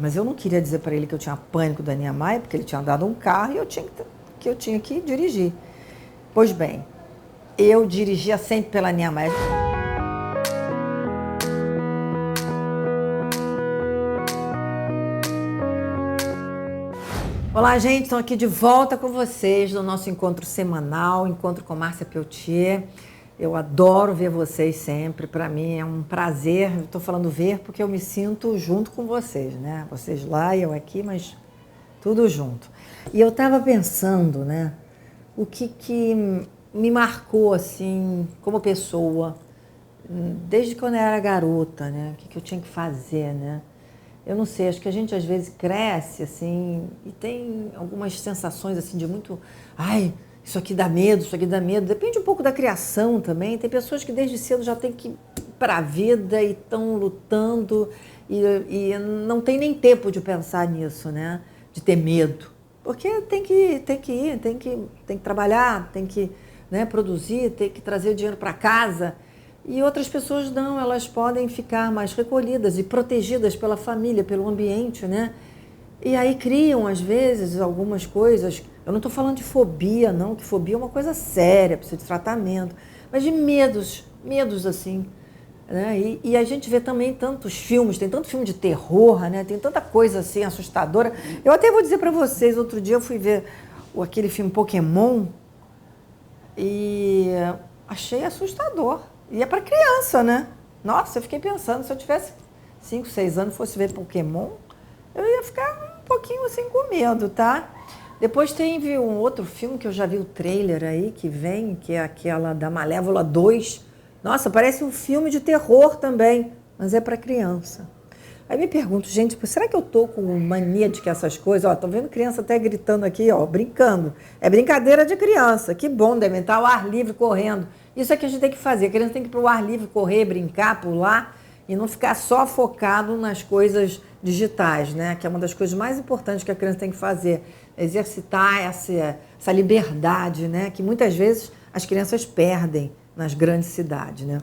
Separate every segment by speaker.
Speaker 1: Mas eu não queria dizer para ele que eu tinha pânico da Niemeyer, porque ele tinha dado um carro e eu tinha que dirigir. Pois bem, eu dirigia sempre pela Niemeyer. Olá, gente, estou aqui de volta com vocês no nosso encontro semanal, encontro com Márcia Peltier. Eu adoro ver vocês sempre, para mim é um prazer. Estou falando ver porque eu me sinto junto com vocês, né? Vocês lá e eu aqui, mas tudo junto. E eu estava pensando, né, o que me marcou assim como pessoa, desde quando eu era garota, né? O que eu tinha que fazer, né? Eu não sei, acho que a gente às vezes cresce assim e tem algumas sensações assim de muito, ai, isso aqui dá medo, isso aqui dá medo. Depende um pouco da criação também. Tem pessoas que desde cedo já têm que ir para a vida e estão lutando e não tem nem tempo de pensar nisso, né? De ter medo. Porque tem que ir, tem que trabalhar, tem que, né, produzir, tem que trazer dinheiro para casa. E outras pessoas não, elas podem ficar mais recolhidas e protegidas pela família, pelo ambiente, né? E aí criam, às vezes, algumas coisas. Eu não estou falando de fobia, não, que fobia é uma coisa séria, precisa de tratamento, mas de medos assim, né? E a gente vê também tantos filmes, tem tanto filme de terror, né? Tem tanta coisa assim assustadora. Eu até vou dizer para vocês, outro dia eu fui ver aquele filme Pokémon e achei assustador. E é para criança, né? Nossa, eu fiquei pensando, se eu tivesse 5, 6 anos e fosse ver Pokémon, eu ia ficar um pouquinho assim com medo, tá? Depois teve um outro filme que eu já vi o trailer aí, que vem, que é aquela da Malévola 2. Nossa, parece um filme de terror também, mas é para criança. Aí me pergunto, gente, será que eu tô com mania de que essas coisas... Ó, tô vendo criança até gritando aqui, ó, brincando. É brincadeira de criança, que bom, deve estar ao ar livre, correndo. Isso é que a gente tem que fazer, a criança tem que ir para o ar livre, correr, brincar, pular, e não ficar só focado nas coisas digitais, né? Que é uma das coisas mais importantes que a criança tem que fazer, exercitar essa liberdade, né? Que muitas vezes as crianças perdem nas grandes cidades, né?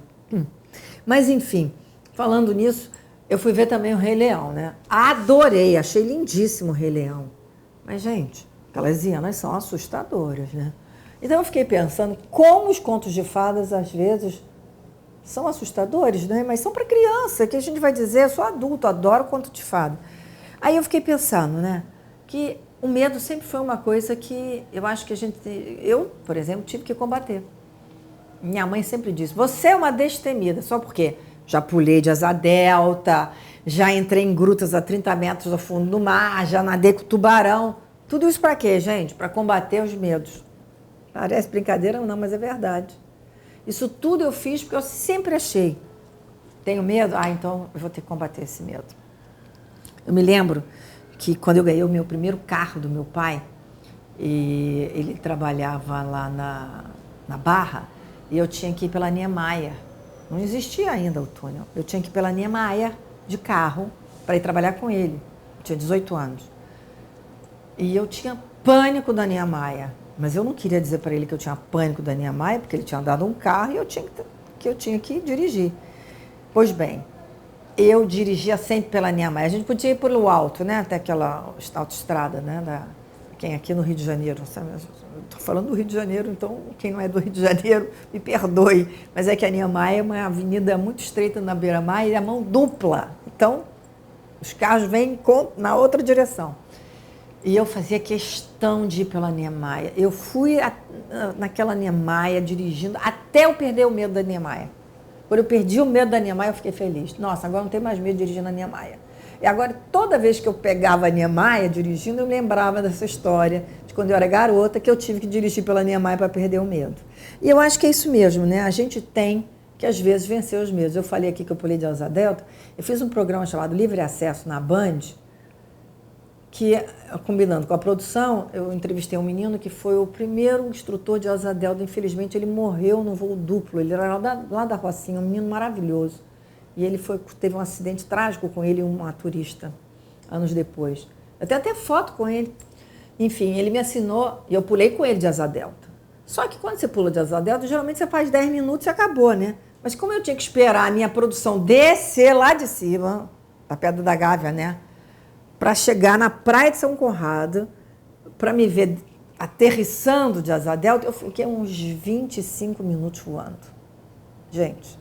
Speaker 1: Mas, enfim, falando nisso, eu fui ver também o Rei Leão, né? Adorei, achei lindíssimo o Rei Leão. Mas, gente, aquelas hienas são assustadoras, né? Então eu fiquei pensando como os contos de fadas, às vezes, são assustadores, né? Mas são para criança, que a gente vai dizer, eu sou adulto, adoro conto de fada. Aí eu fiquei pensando, né, que o medo sempre foi uma coisa que eu acho que eu, por exemplo, tive que combater. Minha mãe sempre disse, você é uma destemida, só porque já pulei de asa delta, já entrei em grutas a 30 metros do fundo do mar, já nadei com tubarão. Tudo isso para quê, gente? Para combater os medos. Parece brincadeira, não, mas é verdade. Isso tudo eu fiz porque eu sempre achei. Tenho medo? Ah, então eu vou ter que combater esse medo. Eu me lembro que quando eu ganhei o meu primeiro carro do meu pai, e ele trabalhava lá na Barra, e eu tinha que ir pela Niemeyer. Não existia ainda o túnel. Eu tinha que ir pela Niemeyer de carro para ir trabalhar com ele. Eu tinha 18 anos. E eu tinha pânico da Niemeyer. Mas eu não queria dizer para ele que eu tinha pânico da Niemeyer, porque ele tinha dado um carro e eu tinha que dirigir. Pois bem, eu dirigia sempre pela Niemeyer. A gente podia ir pelo alto, né? Até aquela autoestrada, né? Quem aqui no Rio de Janeiro, sabe? Estou falando do Rio de Janeiro, então quem não é do Rio de Janeiro, me perdoe. Mas é que a Niemeyer é uma avenida muito estreita na beira-mar e é mão dupla. Então, os carros vêm na outra direção. E eu fazia questão de ir pela Niemeyer. Eu fui naquela Niemeyer dirigindo até eu perder o medo da Niemeyer. Quando eu perdi o medo da Niemeyer, eu fiquei feliz. Nossa, agora não tenho mais medo de dirigir na Niemeyer. E agora, toda vez que eu pegava a Niemeyer dirigindo, eu lembrava dessa história de quando eu era garota, que eu tive que dirigir pela Niemeyer para perder o medo. E eu acho que é isso mesmo, né? A gente tem que, às vezes, vencer os medos. Eu falei aqui que eu pulei de asa delta. Eu fiz um programa chamado Livre Acesso na Band, que, combinando com a produção, eu entrevistei um menino que foi o primeiro instrutor de asa delta. Infelizmente, ele morreu no voo duplo. Ele era lá da Rocinha, um menino maravilhoso. E ele teve um acidente trágico com ele e uma turista, anos depois. Eu tenho até foto com ele. Enfim, ele me ensinou, e eu pulei com ele de asa delta. Só que quando você pula de asa delta, geralmente você faz 10 minutos e acabou, né? Mas como eu tinha que esperar a minha produção descer lá de cima, da Pedra da Gávea, né? para chegar na praia de São Conrado, para me ver aterrissando de asa delta, eu fiquei uns 25 minutos voando. Gente,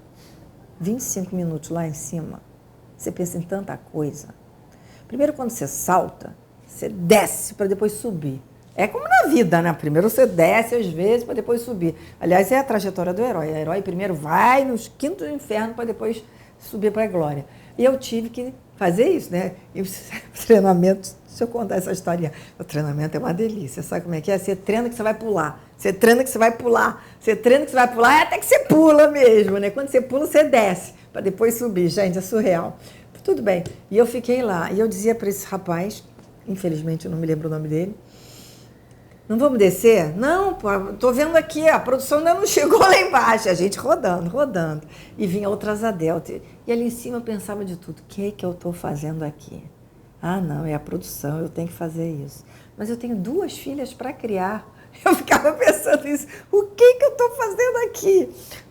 Speaker 1: 25 minutos lá em cima, você pensa em tanta coisa. Primeiro, quando você salta, você desce para depois subir. É como na vida, né? Primeiro você desce às vezes para depois subir. Aliás, é a trajetória do herói. O herói primeiro vai nos quintos do inferno para depois subir para a glória. E eu tive que fazer isso, né? E os treinamentos, deixa eu contar essa historinha. O treinamento é uma delícia, sabe como é que é? Você treina que você vai pular, você treina que você vai pular, você treina que você vai pular, até que você pula mesmo, né? Quando você pula, você desce, para depois subir. Gente, é surreal. Tudo bem. E eu fiquei lá, e eu dizia para esse rapaz, infelizmente eu não me lembro o nome dele, não vamos descer? Não, pô, tô vendo aqui, a produção ainda não chegou lá embaixo. A gente rodando, rodando. E vinha outra asa delta. E ali em cima eu pensava de tudo. O que é que eu estou fazendo aqui? Ah, não, é a produção, eu tenho que fazer isso. Mas eu tenho 2 filhas para criar. Eu ficava pensando nisso. O que é que eu estou fazendo aqui?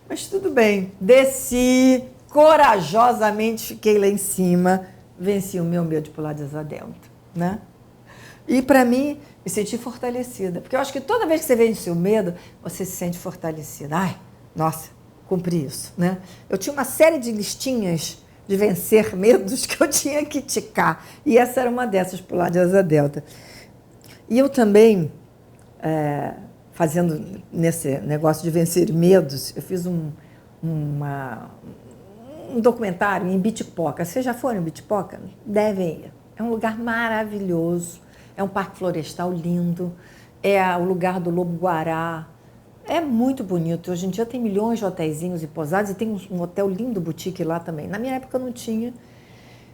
Speaker 1: Mas tudo bem. Desci, corajosamente fiquei lá em cima. Venci o meu medo de pular de asa delta, né? E para mim, me senti fortalecida. Porque eu acho que toda vez que você vence o medo, você se sente fortalecida. Ai, nossa, cumpri isso, né? Eu tinha uma série de listinhas de vencer medos que eu tinha que ticar. E essa era uma dessas, pular de asa delta. E eu também, fazendo nesse negócio de vencer medos, eu fiz um documentário em Bitipoca. Vocês já foram em Bitipoca? Devem ir. É um lugar maravilhoso. É um parque florestal lindo, é o lugar do lobo-guará, é muito bonito. Hoje em dia tem milhões de hotéisinhos e pousadas e tem um hotel lindo, boutique lá também. Na minha época não tinha,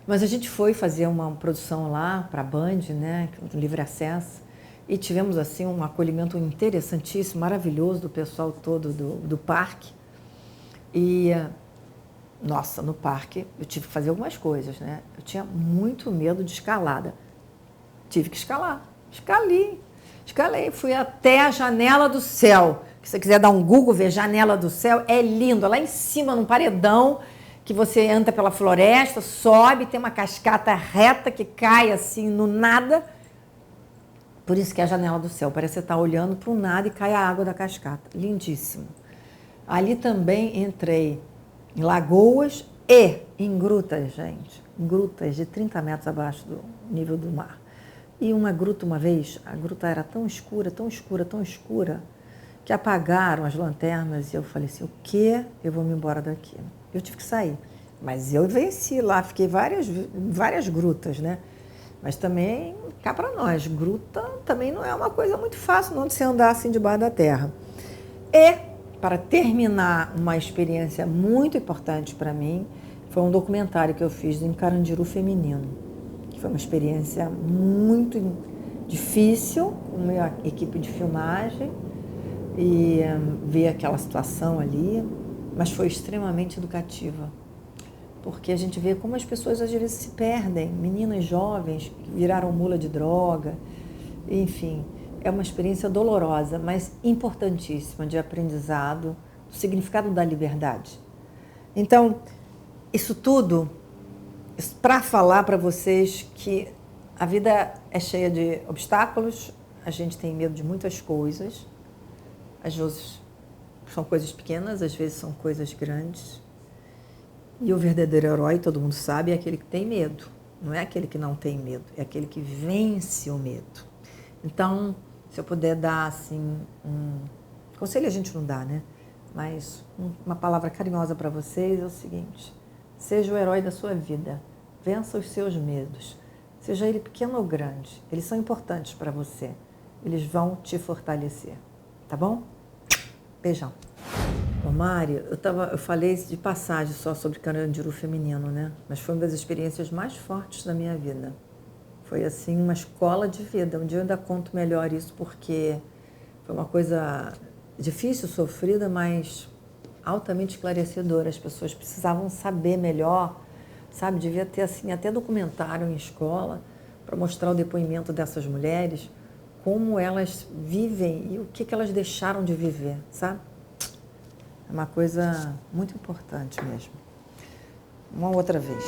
Speaker 1: mas a gente foi fazer uma produção lá para a Band, né, do livre acesso, e tivemos assim um acolhimento interessantíssimo, maravilhoso do pessoal todo do parque. E, nossa, no parque eu tive que fazer algumas coisas, né? Eu tinha muito medo de escalada. Tive que escalar. Escalei. Fui até a Janela do Céu. Se você quiser dar um Google, ver Janela do Céu, é lindo. Lá em cima, num paredão, que você entra pela floresta, sobe, tem uma cascata reta que cai assim no nada. Por isso que é a Janela do Céu. Parece que você está olhando para o nada e cai a água da cascata. Lindíssimo. Ali também entrei em lagoas e em grutas, gente. Grutas de 30 metros abaixo do nível do mar. E uma gruta, uma vez, a gruta era tão escura, tão escura, tão escura, que apagaram as lanternas e eu falei assim, o quê? Eu vou me embora daqui. Eu tive que sair. Mas eu venci lá, fiquei várias grutas, né? Mas também, cá para nós, gruta também não é uma coisa muito fácil não de você andar assim debaixo da terra. E, para terminar, uma experiência muito importante para mim, foi um documentário que eu fiz em Carandiru Feminino. Foi uma experiência muito difícil, com a minha equipe de filmagem, e ver aquela situação ali, mas foi extremamente educativa, porque a gente vê como as pessoas às vezes se perdem, meninas jovens que viraram mula de droga, enfim, é uma experiência dolorosa, mas importantíssima de aprendizado, do significado da liberdade. Então, isso tudo para falar para vocês que a vida é cheia de obstáculos, a gente tem medo de muitas coisas, às vezes são coisas pequenas, às vezes são coisas grandes. E o verdadeiro herói, todo mundo sabe, é aquele que tem medo, não é aquele que não tem medo, é aquele que vence o medo. Então, se eu puder dar assim, conselho a gente não dá, né? Mas uma palavra carinhosa para vocês é o seguinte: seja o herói da sua vida. Vença os seus medos. Seja ele pequeno ou grande. Eles são importantes para você. Eles vão te fortalecer. Tá bom? Beijão. Ô, Mário, eu falei de passagem só sobre Carandiru Feminino, né? Mas foi uma das experiências mais fortes da minha vida. Foi, assim, uma escola de vida. Um dia eu ainda conto melhor isso, porque foi uma coisa difícil, sofrida, mas altamente esclarecedora. As pessoas precisavam saber melhor, sabe? Devia ter, assim, até documentário em escola para mostrar o depoimento dessas mulheres, como elas vivem e o que elas deixaram de viver, sabe? É uma coisa muito importante mesmo. Uma outra vez.